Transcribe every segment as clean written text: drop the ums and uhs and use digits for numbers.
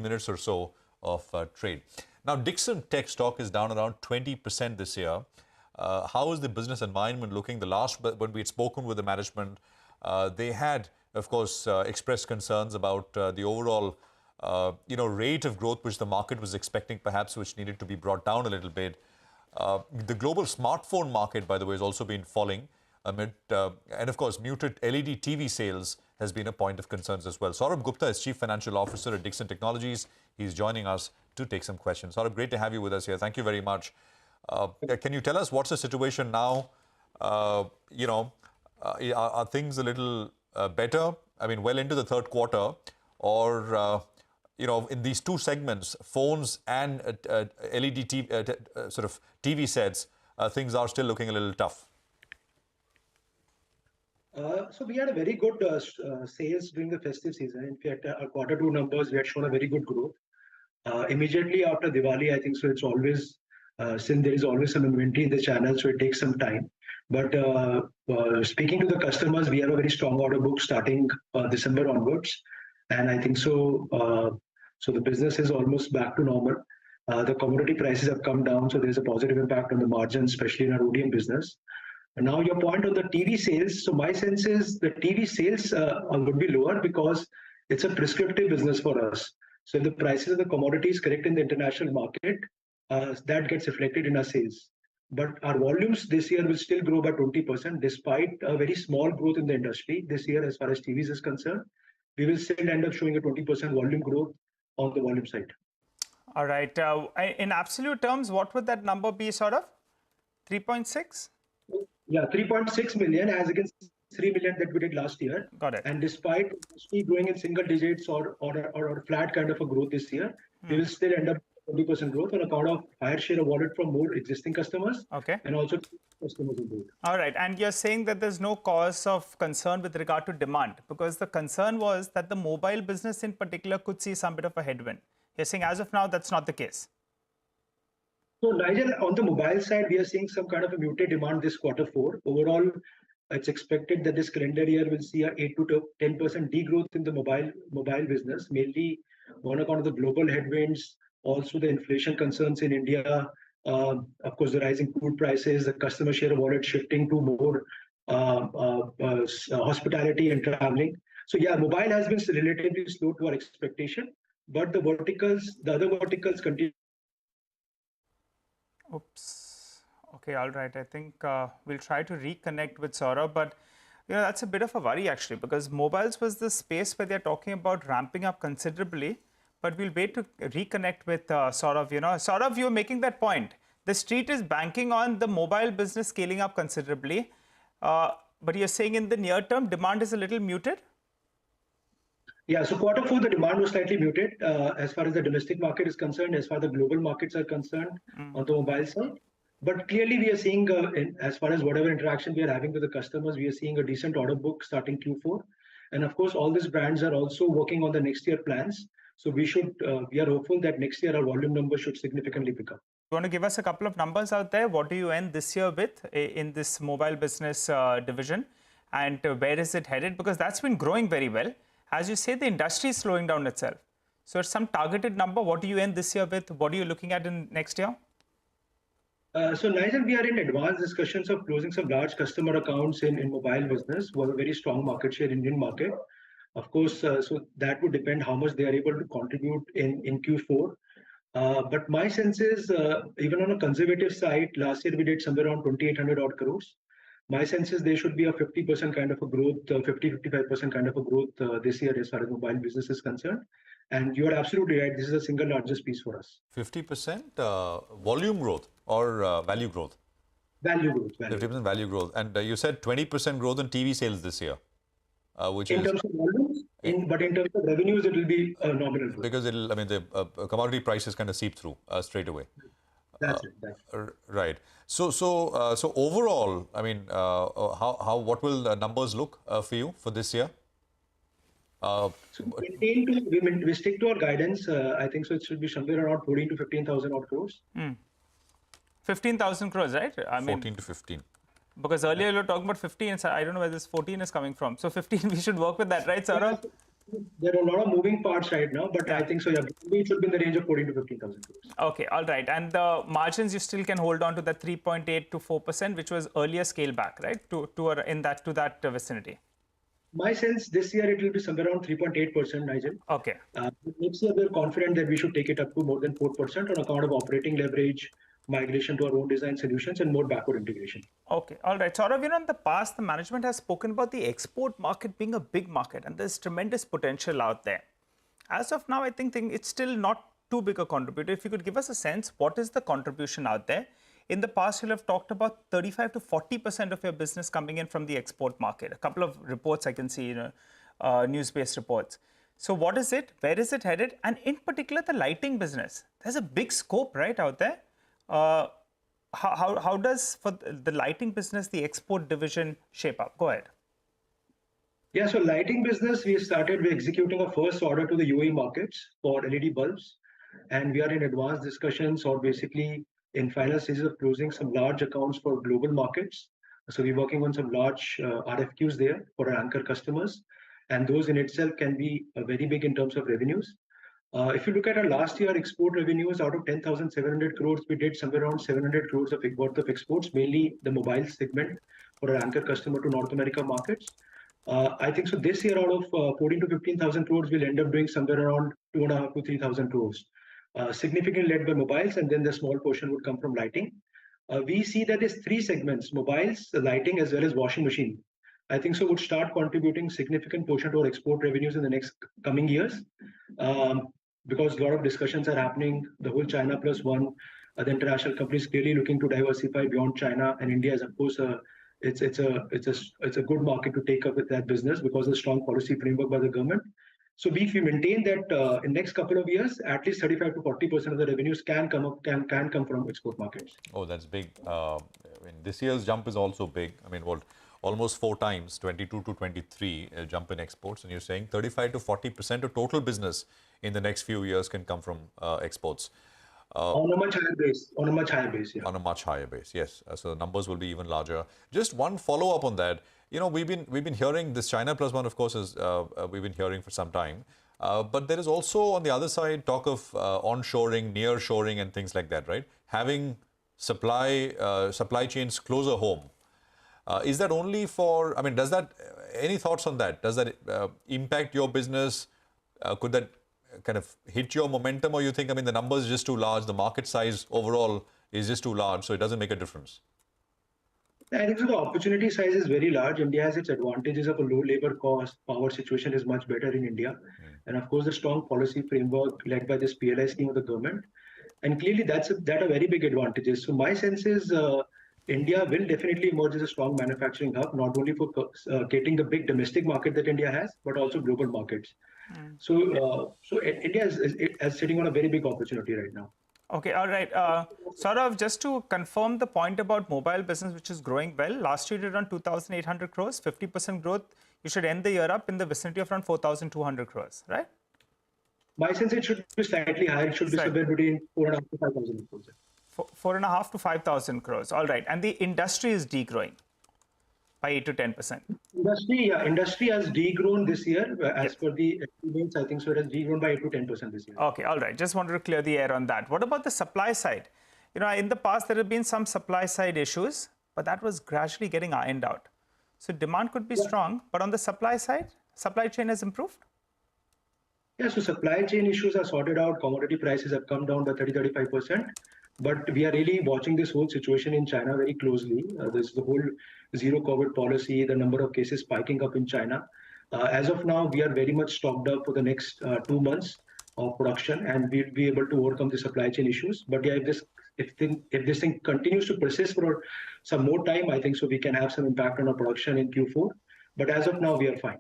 minutes or so of trade. Now, Dixon Tech stock is down around 20% this year. How is the business environment looking? The last, when we had spoken with the management, they had, of course, expressed concerns about the overall rate of growth which the market was expecting, perhaps, which needed to be brought down a little bit. The global smartphone market, by the way, has also been falling amid, and of course, muted LED TV sales has been a point of concerns as well. Saurabh Gupta is Chief Financial Officer at Dixon Technologies. He's joining us to take some questions. Saurabh, great to have you with us here. Thank you very much. Can you tell us what's the situation now? Are things a little better? I mean, well into the third quarter, or in these two segments, phones and LED sort of TV sets, things are still looking a little tough. So we had a very good sales during the festive season. In fact, our quarter two numbers, we had shown a very good growth. Immediately after Diwali, I think so. It's always since there is always some inventory in the channel, so it takes some time. But speaking to the customers, we have a very strong order book starting December onwards, and I think so. So the business is almost back to normal. The commodity prices have come down, so there's a positive impact on the margins, especially in our ODM business. And now your point on the TV sales. So my sense is the TV sales would be lower because it's a prescriptive business for us. So if the prices of the commodities correct in the international market, that gets reflected in our sales. But our volumes this year will still grow by 20%, despite a very small growth in the industry this year as far as TVs is concerned. We will still end up showing a 20% volume growth on the volume side. All right. In absolute terms, what would that number be, sort of? 3.6? Yeah, 3.6 million as against 3 million that we did last year. Got it. And despite growing in single digits or flat kind of a growth this year, we will still end up 20% growth on account of higher share of wallet from more existing customers. Okay. And also customers on board. All right. And you're saying that there's no cause of concern with regard to demand, because the concern was that the mobile business in particular could see some bit of a headwind. You're saying as of now, that's not the case. So, Nigel, on the mobile side, we are seeing some kind of a muted demand this quarter four. Overall, it's expected that this calendar year will see a 8 to 10% degrowth in the mobile business, mainly on account of the global headwinds, also the inflation concerns in India, of course, the rising food prices, the customer share of wallet shifting to more hospitality and traveling. So, yeah, mobile has been relatively slow to our expectation, but the other verticals continue. Oops. Okay, all right. I think we'll try to reconnect with Saurabh, but that's a bit of a worry actually, because mobiles was the space where they're talking about ramping up considerably, but we'll wait to reconnect with Saurabh. Saurabh, you're making that point. The street is banking on the mobile business scaling up considerably, but you're saying in the near term, demand is a little muted? Yeah, so quarter four, the demand was slightly muted as far as the domestic market is concerned, as far as the global markets are concerned on the mobile side. But clearly, we are seeing, as far as whatever interaction we are having with the customers, we are seeing a decent order book starting Q4. And of course, all these brands are also working on the next year plans. So we are hopeful that next year our volume numbers should significantly pick up. You want to give us a couple of numbers out there? What do you end this year with in this mobile business division? And where is it headed? Because that's been growing very well. As you say, the industry is slowing down itself. So it's some targeted number. What do you end this year with? What are you looking at in next year? So Nigel, we are in advanced discussions of closing some large customer accounts in mobile business who have a very strong market share in Indian market. Of course, so that would depend how much they are able to contribute in Q4. But my sense is, even on a conservative side, last year we did somewhere around 2,800 odd crores. My sense is there should be a 50% kind of a growth, 55% kind of a growth this year as far as mobile business is concerned. And you are absolutely right. This is the single largest piece for us. 50% volume growth or value growth? Value growth. 50% value growth. And you said 20% growth in TV sales this year, which in terms of volumes, but in terms of revenues, it will be nominal growth. Because the commodity prices kind of seep through straight away. That's it. Right. So overall, what will the numbers look for you for this year? So we stick to our guidance. I think so. It should be somewhere around 14 to 15,000 odd crores. 15,000 crores, right? 14 to 15. Because earlier you were talking about 15, so I don't know where this 14 is coming from. So 15, we should work with that, right, Saurabh? There are a lot of moving parts right now, but Yeah. I think so. Yeah, it should be in the range of 14 to 15,000 crores. Okay, all right. And the margins, you still can hold on to that 3.8 to 4%, which was earlier scale back, right? To that vicinity. My sense this year it will be somewhere around 3.8%, Nigel. Okay. Next year we're confident that we should take it up to more than 4% on account of operating leverage, migration to our own design solutions, and more backward integration. Okay, all right. Saurabh, in the past, the management has spoken about the export market being a big market, and there's tremendous potential out there. As of now, I think it's still not too big a contributor. If you could give us a sense, what is the contribution out there? In the past, you'll have talked about 35 to 40% of your business coming in from the export market. A couple of reports I can see, news-based reports. So what is it? Where is it headed? And in particular, the lighting business. There's a big scope, right, out there. How does, for the lighting business, the export division shape up? Go ahead. Yeah, so lighting business, we started with executing a first order to the UAE markets for LED bulbs. And we are in advanced discussions or basically in final stages of closing some large accounts for global markets. So we're working on some large RFQs there for our anchor customers. And those in itself can be very big in terms of revenues. If you look at our last year export revenues, out of 10,700 crores, we did somewhere around 700 crores of worth of exports, mainly the mobile segment for our anchor customer to North America markets. I think so. This year, out of 14 to 15,000 crores, we'll end up doing somewhere around 2.5 to 3,000 crores. Significantly led by mobiles, and then the small portion would come from lighting. We see that there's three segments: mobiles, lighting, as well as washing machine. I think so would start contributing significant portion to our export revenues in the next coming years, because a lot of discussions are happening. The whole China plus one, the international companies clearly looking to diversify beyond China, and India is of course it's a good market to take up with that business because of the strong policy framework by the government. So if we maintain that in next couple of years, at least 35 to 40% of the revenues can come from export markets. Oh, that's big. I mean, this year's jump is also big. I mean, what, almost 4 times, 22 to 23 jump in exports, and you're saying 35 to 40% of total business in the next few years can come from exports. On a much higher base. On a much higher base, yeah. On a much higher base, yes. So the numbers will be even larger. Just one follow-up on that. You know, we've been hearing this China plus one, of course, is we've been hearing for some time. But there is also on the other side talk of onshoring, nearshoring, and things like that, right? Having supply chains closer home. Is that only for? I mean, does that? Any thoughts on that? Does that impact your business? Could that kind of hit your momentum, or you think, I mean, the numbers are just too large, the market size overall is just too large, so it doesn't make a difference? I think so the opportunity size is very large. India has its advantages of a low labor cost. Power situation is much better in India. And of course, the strong policy framework led by this PLI scheme of the government. And clearly that are very big advantages. So my sense is India will definitely emerge as a strong manufacturing hub, not only for getting the big domestic market that India has, but also global markets. So India is sitting on a very big opportunity right now. Okay, all right. Saurabh, just to confirm the point about mobile business, which is growing well. Last year, you did around 2,800 crores, 50% growth. You should end the year up in the vicinity of around 4,200 crores, right? My sense it should be slightly higher. It should be somewhere between 4.5 to 5,000 crores. 4.5 to 5,000 crores. All right. And the industry is degrowing by 8 to 10%. Industry has degrown this year as per the estimates. I think so. It has degrown by 8 to 10% this year. Okay, all right. Just wanted to clear the air on that. What about the supply side? You know, in the past there have been some supply side issues, but that was gradually getting ironed out. So demand could be strong, but on the supply side, supply chain has improved. Yeah, so supply chain issues are sorted out. Commodity prices have come down by 30-35%. But we are really watching this whole situation in China very closely. There's the whole zero COVID policy, the number of cases spiking up in China. As of now, we are very much stocked up for the next 2 months of production, and we'll be able to overcome the supply chain issues. But yeah, if this thing continues to persist for some more time, I think so we can have some impact on our production in Q4. But as of now, we are fine.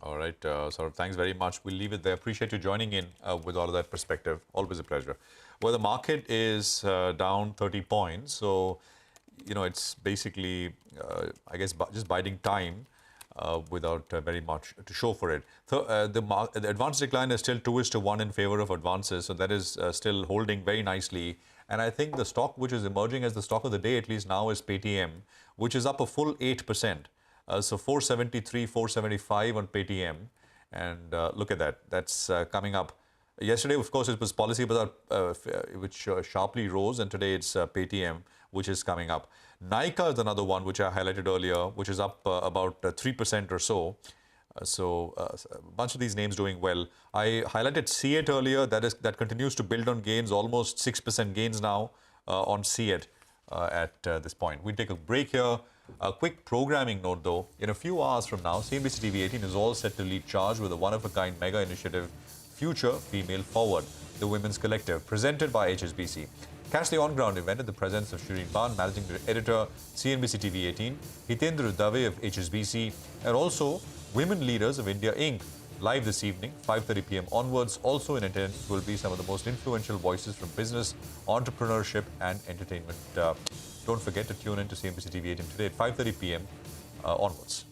All right, Saurabh, thanks very much. We'll leave it there. Appreciate you joining in with all of that perspective. Always a pleasure. Well, the market is down 30 points. So, you know, it's basically, I guess, just biding time without very much to show for it. So, the advance decline is still 2:1 in favor of advances. So that is still holding very nicely. And I think the stock which is emerging as the stock of the day, at least now, is Paytm, which is up a full 8%. So 473, 475 on Paytm. And look at that. That's coming up. Yesterday, of course, it was Policy Bazaar, which sharply rose, and today it's Paytm, which is coming up. Nykaa is another one, which I highlighted earlier, which is up about 3% or so. So a bunch of these names doing well. I highlighted C8 earlier. That continues to build on gains, almost 6% gains now on C8 at this point. We take a break here. A quick programming note, though. In a few hours from now, CNBC TV18 is all set to lead charge with a one-of-a-kind mega initiative, Future Female Forward, the Women's Collective, presented by HSBC. Catch the on-ground event in the presence of Shireen Ban, Managing Editor, CNBC TV18, Hitendra Dave of HSBC, and also Women Leaders of India Inc. Live this evening, 5:30 p.m. onwards. Also in attendance will be some of the most influential voices from business, entrepreneurship, and entertainment. Don't forget to tune in to CNBC TV18 today at 5:30 p.m. Onwards.